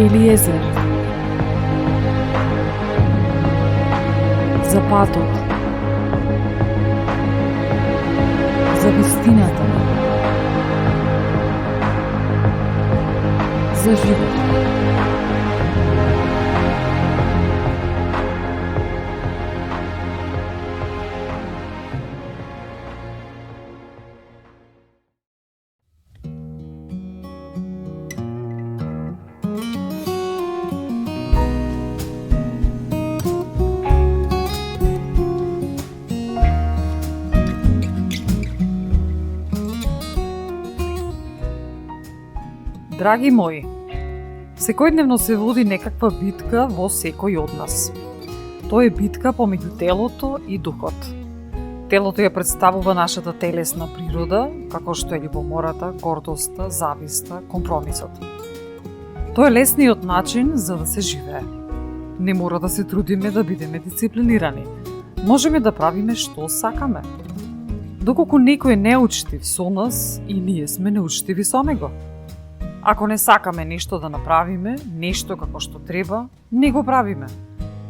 Елиезер. За патот. За вистината. За живот. Драги мои, секојдневно се води некаква битка во секој од нас. Тоа е битка помеѓу телото и духот. Телото ја представува нашата телесна природа, како што е љубомората, гордоста, зависта, компромисот. Тоа е лесниот начин за да се живее. Не мора да се трудиме да бидеме дисциплинирани. Можеме да правиме што сакаме. Доколку некој е неучтив со нас и ние сме неучтиви со него. Ако не сакаме нешто да направиме, нешто како што треба, не го правиме.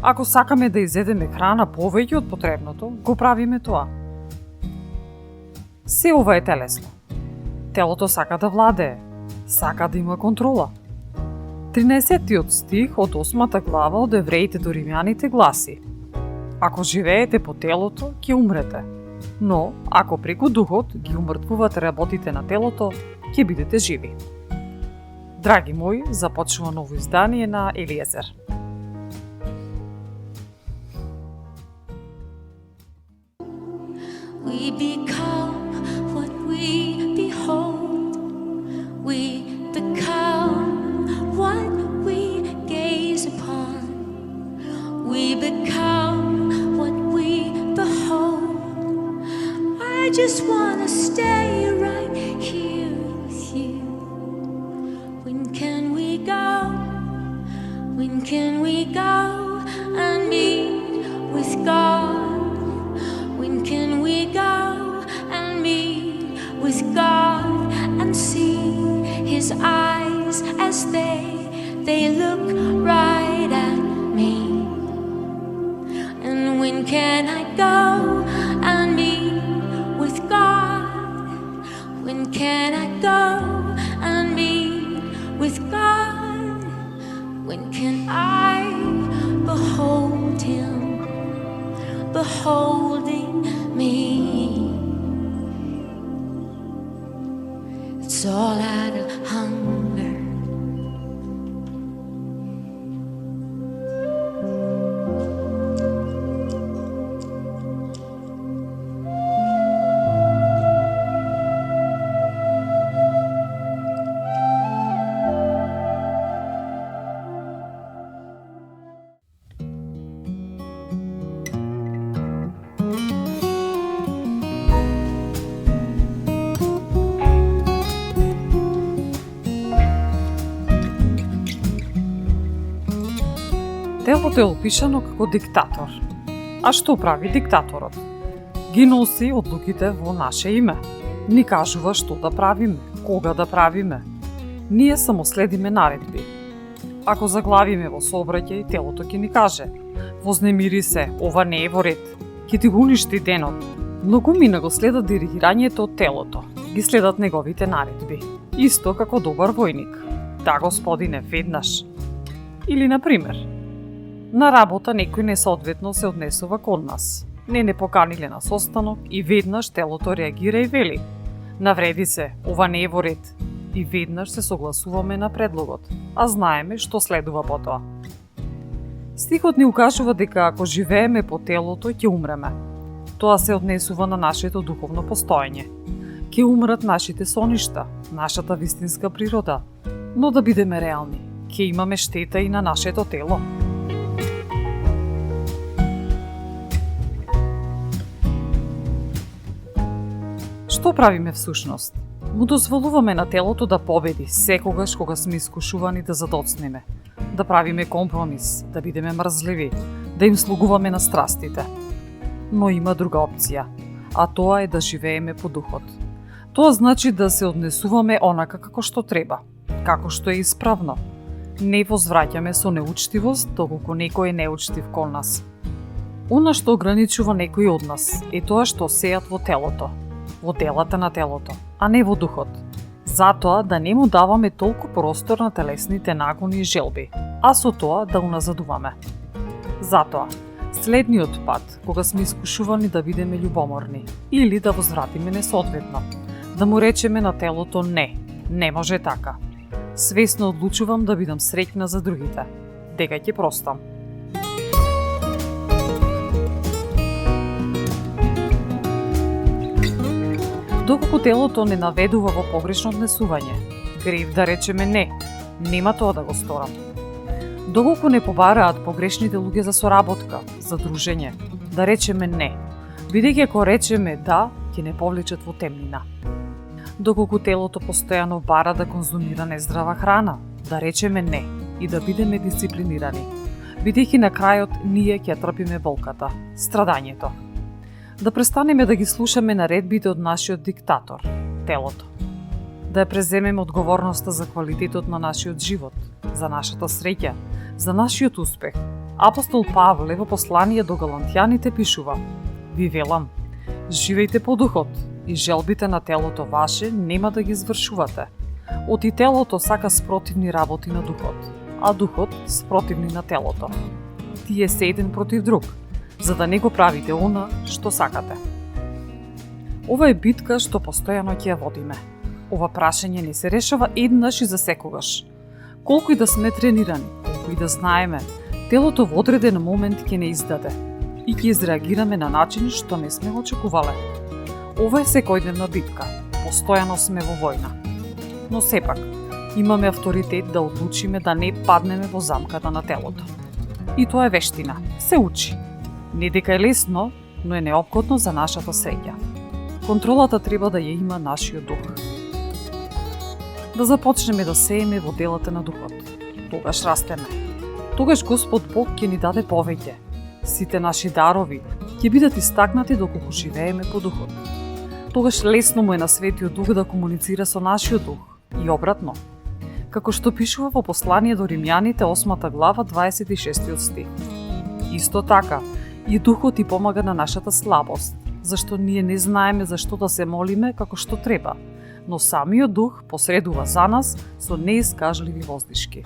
Ако сакаме да изедеме храна повеќе од потребното, го правиме тоа. Се ова е телесно. Телото сака да владее, сака да има контрола. 13-тиот стих од 8 глава од Евреите до Римјаните гласи: Ако живеете по телото, ќе умрете. Но, ако преку духот ги умртвувате работите на телото, ќе бидете живи. Драги мои, започнува ново издание на Елиезер. We become what we behold. We become what we gaze upon. We become what we behold. I just want to stay right here with you. When can we go? When can we go and meet with God? When can we go and meet with God and see His eyes as they look right at me? And when can I go and meet with God? When can I go and meet with God? When can I behold Him, beholding me? It's all out of hunger. Телото е опишано како диктатор. А што прави диктаторот? Ги носи одлуките во наше име. Ни кажува што да правиме, кога да правиме. Ние само следиме наредби. Ако заглавиме во сообраќај, телото ќе ни каже: вознемири се, ова не е во ред, ќе ти го уништи денот. Многумина го следат диригирањето од телото. Ги следат неговите наредби. Исто како добар војник. Да, господине, веднаш. Или, например, на работа некој несоодветно се однесува кон нас. Не поканиле на состанок и веднаш телото реагира и вели: навреди се, ова не е во ред. И веднаш се согласуваме на предлогот, а знаеме што следува потоа. Стихот ни укажува дека ако живееме по телото, ќе умреме. Тоа се однесува на нашето духовно постоење. Ќе умрат нашите соништа, нашата вистинска природа, но да бидеме реални, ќе имаме штета и на нашето тело. Што правиме всушност? Му дозволуваме на телото да победи секогаш кога сме искушувани да задоцнеме, да правиме компромис, да бидеме мрзливи, да им слугуваме на страстите. Но има друга опција, а тоа е да живееме по духот. Тоа значи да се однесуваме онака како што треба, како што е исправно. Не возвраќаме со неучтивост, доколку некој е неучтив кон нас. Она што ограничува некој од нас е тоа што сеат во телото, во делата на телото, а не во духот. Затоа да не му даваме толку простор на телесните нагони и желби, а со тоа да уназадуваме. Затоа, следниот пат, кога сме искушувани да бидеме љубоморни или да возвратиме несоодветно, да му речеме на телото не може така. Свесно одлучувам да бидам среќна за другите, дека ќе простам. Доколку телото не наведува во погрешно однесување, грев да речеме нема тоа да го сторам. Доколку не побараат погрешните луѓе за соработка, за дружење, да речеме не, бидејќи ако речеме да, ќе не повлечат во темнина. Доколку телото постојано бара да конзумира нездрава храна, да речеме не и да бидеме дисциплинирани, бидејќи на крајот ние ќе трпиме болката, страдањето. Да престанеме да ги слушаме наредбите од нашиот диктатор, телото. Да ја преземеме одговорноста за квалитетот на нашиот живот, за нашата среќа, за нашиот успех. Апостол Павле во послание до Галатјаните пишува: Ви велам, живејте по духот и желбите на телото ваше нема да ги извршувате. Оти телото сака спротивни работи на духот, а духот спротивни на телото. Тие се еден против друг, за да не го правите она што сакате. Ова е битка што постојано ќе ја водиме. Ова прашање не се решава еднаш и за секогаш. Колку и да сме тренирани, колку и да знаеме, телото во одреден момент ќе не издаде и ќе изреагираме на начин што не сме очекувале. Ова е секојдневна битка, постојано сме во војна. Но сепак, имаме авторитет да одлучиме да не паднеме во замката на телото. И тоа е вештина, се учи. Не дека е лесно, но е неопходно за нашата среќа. Контролата треба да ја има нашиот дух. Да започнеме да сееме во делата на духот. Тогаш растеме. Тогаш Господ Бог ќе ни даде повеќе. Сите наши дарови ќе бидат истакнати доколку живееме по духот. Тогаш лесно му е на Светиот Дух да комуницира со нашиот дух и обратно. Како што пишува во послание до Римјаните 8 глава 26 стих. Исто така, и Духот ти помага на нашата слабост, зашто ние не знаеме зашто да се молиме како што треба, но самиот Дух посредува за нас со неискажливи воздишки.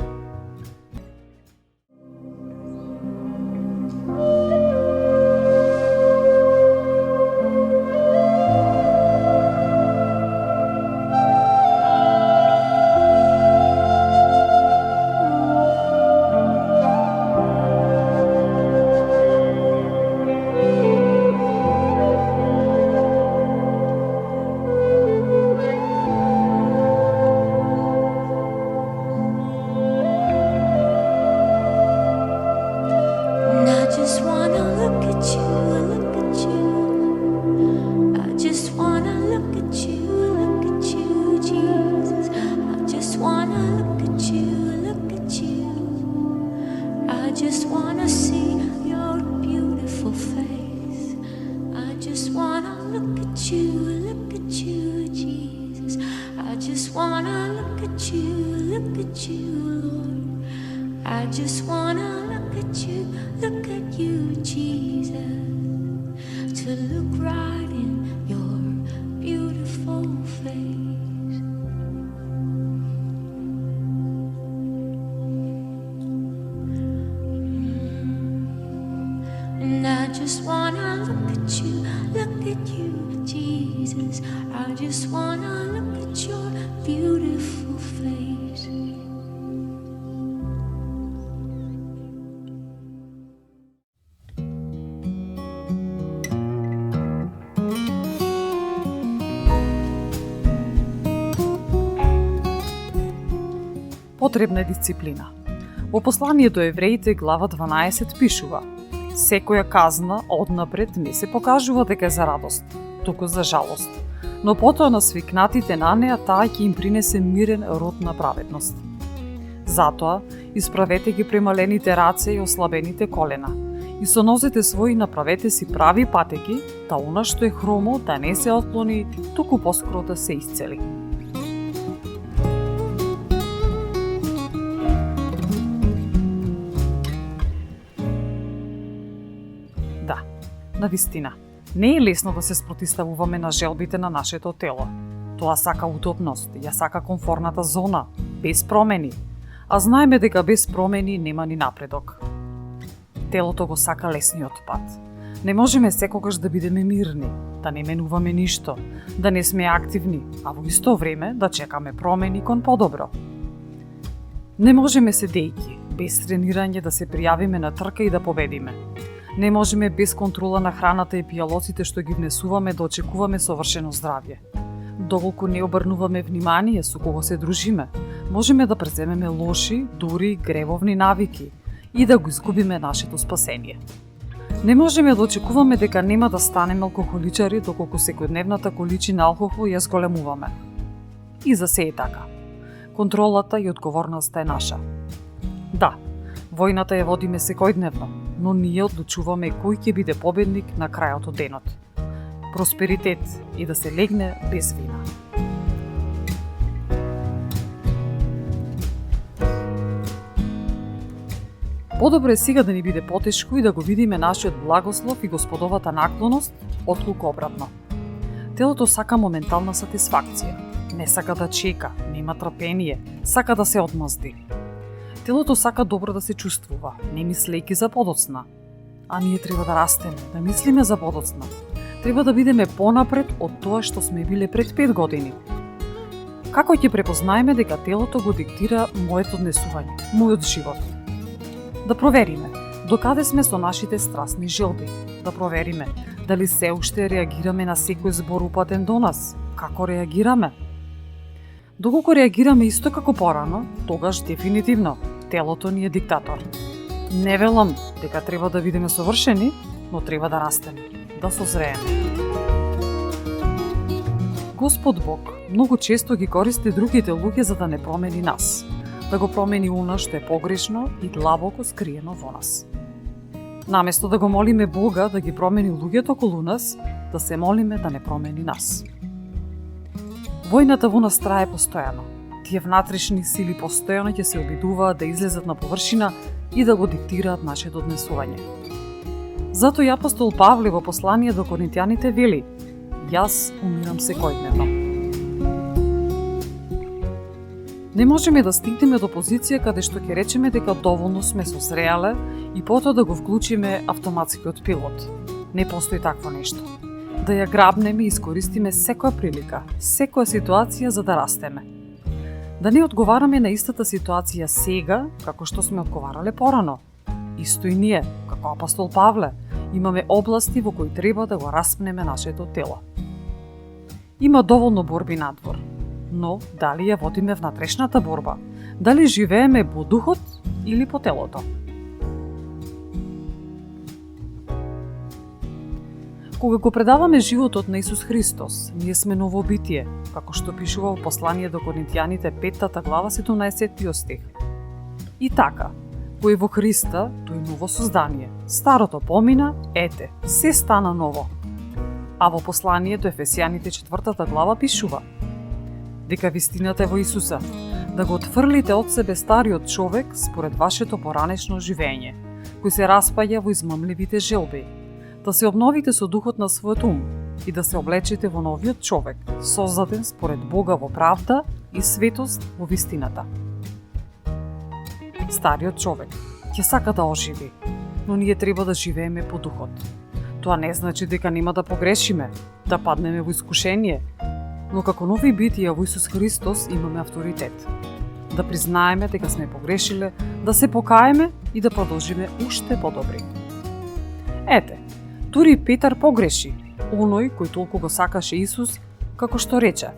Потребна е дисциплина. Во послание до евреите глава 12 пишува: Секоја казна однапред не се покажува дека е за радост, туку за жалост, но потоа на свикнатите на неа таа ќе им принесе мирен род на праведност. Затоа, исправете ги премалените раце и ослабените колена, и со нозете своји направете си прави патеки, да она што е хромо да не се отклони, туку поскоро да се исцели. На вистина, не е лесно да се спротиставуваме на желбите на нашето тело. Тоа сака удобност, ја сака комфорната зона, без промени. А знаеме дека без промени нема ни напредок. Телото го сака лесниот пат. Не можеме секогаш да бидеме мирни, да не менуваме ништо, да не сме активни, а во исто време да чекаме промени кон подобро. Не можеме седејќи, без тренирање да се пријавиме на трка и да победиме. Не можеме без контрола на храната и пијалоците што ги внесуваме да очекуваме совршено здравје. Доколку не обрнуваме внимание со кого се дружиме, можеме да преземеме лоши, дури гревовни навики и да го изгубиме нашето спасение. Не можеме да очекуваме дека нема да станеме алкохоличари доколку секојдневната количина алкохол ја зголемуваме. И за се е така. Контролата и одговорноста е наша. Да, војната ја водиме секојдневно, но ние одлучуваме кој ќе биде победник на крајот од денот. Просперитет и да се легне без вина. Подобро е сега да ни биде потешко и да го видиме нашиот благослов и господовата наклоност, отколку обратно. Телото сака моментална сатисфакција, не сака да чека, нема трпение, сака да се одмазди. Телото сака добро да се чувствува, не мислејќи за подоцна. А ние треба да растеме, да мислиме за подоцна. Треба да бидеме понапред од тоа што сме биле пред 5 години. Како ќе препознаеме дека телото го диктира моето однесување, мојот живот? Да провериме докаде сме со нашите страстни желби, да провериме дали се уште реагираме на секој збор упатен до нас, како реагираме. Доколку реагираме исто како порано, тогаш дефинитивно телото ни е диктатор. Не велам дека треба да бидеме совршени, но треба да растеме, да созрееме. Господ Бог многу често ги користи другите луѓе за да не промени нас, да го промени она што е погрешно и длабоко скриено во нас. Наместо да го молиме Бога да ги промени луѓето околу нас, да се молиме да не промени нас. Војната во нас трае постојано. Тие внатрешни сили постојано ќе се обидуваат да излезат на површина и да го диктираат нашето однесување. Затоа и апостол Павле во послание до Коринтијаните вели: Јас умирам секојдневно. Не можеме да стигнеме до позиција каде што ќе речеме дека доволно сме созреале и потоа да го вклучиме автоматскиот пилот. Не постои такво нешто. Да ја грабнеме и искористиме секоја прилика, секоја ситуација за да растеме. Да не одговараме на истата ситуација сега, како што сме одговарале порано. Исто и ние, како апостол Павле, имаме области во кои треба да го распнеме нашето тело. Има доволно борби надвор, но дали ја водиме внатрешната борба? Дали живееме по духот или по телото? Кога го предаваме животот на Исус Христос, ние сме ново битие, како што пишува во послание до Коринтијаните 5 глава 17 стих. И така, кој е во Христа, тој ново создание. Старото помина, ете, се стана ново. А во послание до Ефесијаните 4 глава пишува: дека вистината е во Исуса, да го отфрлите од себе стариот човек според вашето поранешно живење, кој се распаѓа во измамливите желби, да се обновите со духот на својот ум и да се облечете во новиот човек, создаден според Бога во правда и светост во вистината. Стариот човек ќе сака да оживи, но ние треба да живееме по духот. Тоа не значи дека нема да погрешиме, да паднеме во искушение, но како нови битија во Исус Христос имаме авторитет. Да признаеме дека сме погрешиле, да се покаеме и да продолжиме уште подобри. Ете, дури Петар погреши, оној кој толку го сакаше Исус, како што рече: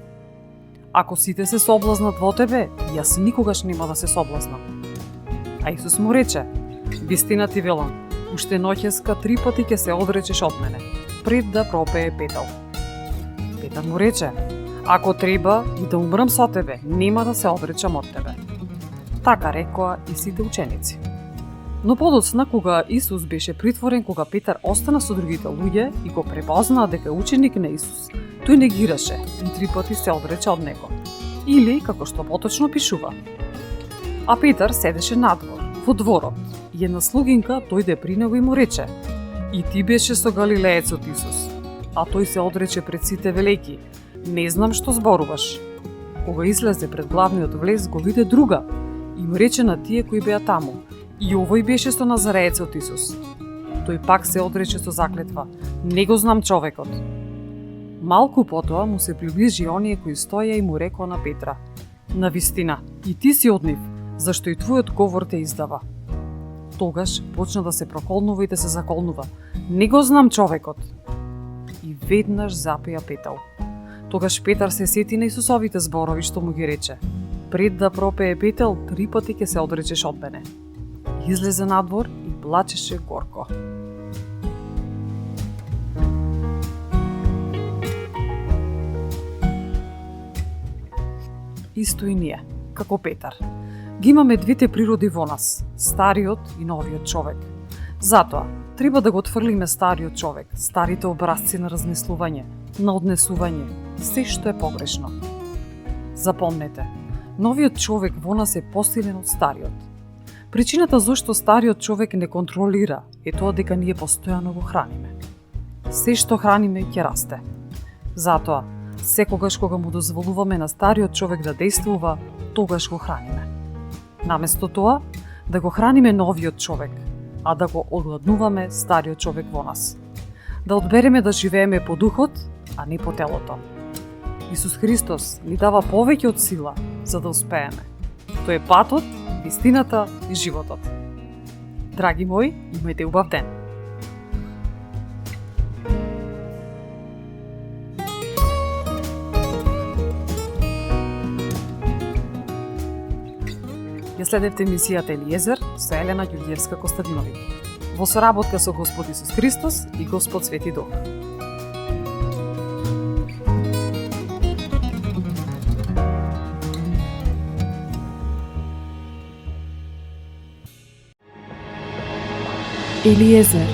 ако сите се соблазнат во тебе, јас никогаш нема да се соблазнам. А Исус му рече: вистина ти велам, уште ноќеска 3 пати ќе се одречеш од мене, пред да пропее петал. Петар му рече: ако треба и да умрам со тебе, нема да се одречам од тебе. Така рекоа и сите ученици. Но подоцна, кога Исус беше притворен, кога Петар остана со другите луѓе и го препознаа дека е ученик на Исус, тој негираше и 3 пати се одрече од него. Или, како што поточно пишува: а Петар седеше надвор, во дворот, и една слугинка дојде при него и му рече: И ти беше со Галилеецот Исус, а тој се одрече пред сите велејки: не знам што зборуваш. Кога излезе пред главниот влез, го виде друга и му рече на тие кои беа таму: и овој беше со Назареецот Исус. Тој пак се одрече со заклетва: не го знам човекот. Малку потоа му се приближи оние кои стоја и му рекоа на Петра: навистина, и ти си од нив, зашто и твојот говор те издава. Тогаш почна да се проколнува и да се заколнува: не го знам човекот. И веднаш запеа петал. Тогаш Петар се сети на Исусовите зборови што му ги рече: пред да пропее петел, 3 пати ќе се одречеш од мене. Излезе надвор и плачеше горко. Исто и ние, како Петар. Ги имаме двете природи во нас, стариот и новиот човек. Затоа, треба да го отфрлиме стариот човек, старите образци на размислување, на однесување, се што е погрешно. Запомнете, новиот човек во нас е посилен од стариот. Причината зашто стариот човек не контролира е тоа дека ние постојано го храниме. Се што храниме ќе расте. Затоа, секогаш кога му дозволуваме на стариот човек да действува, тогаш го храниме. Наместо тоа, да го храниме новиот човек, а да го одгладнуваме стариот човек во нас. Да одбереме да живееме по духот, а не по телото. Исус Христос ни дава повеќе од сила за да успееме. Тој е патот, вистината и животот. Драги мои, имајте убав ден. Ја следевте емисијата Елиезер со Елена Ѓурѓиевска-Костадиновиќ во соработка со Господ Исус Христос и Господ Свети Дух. Елиезер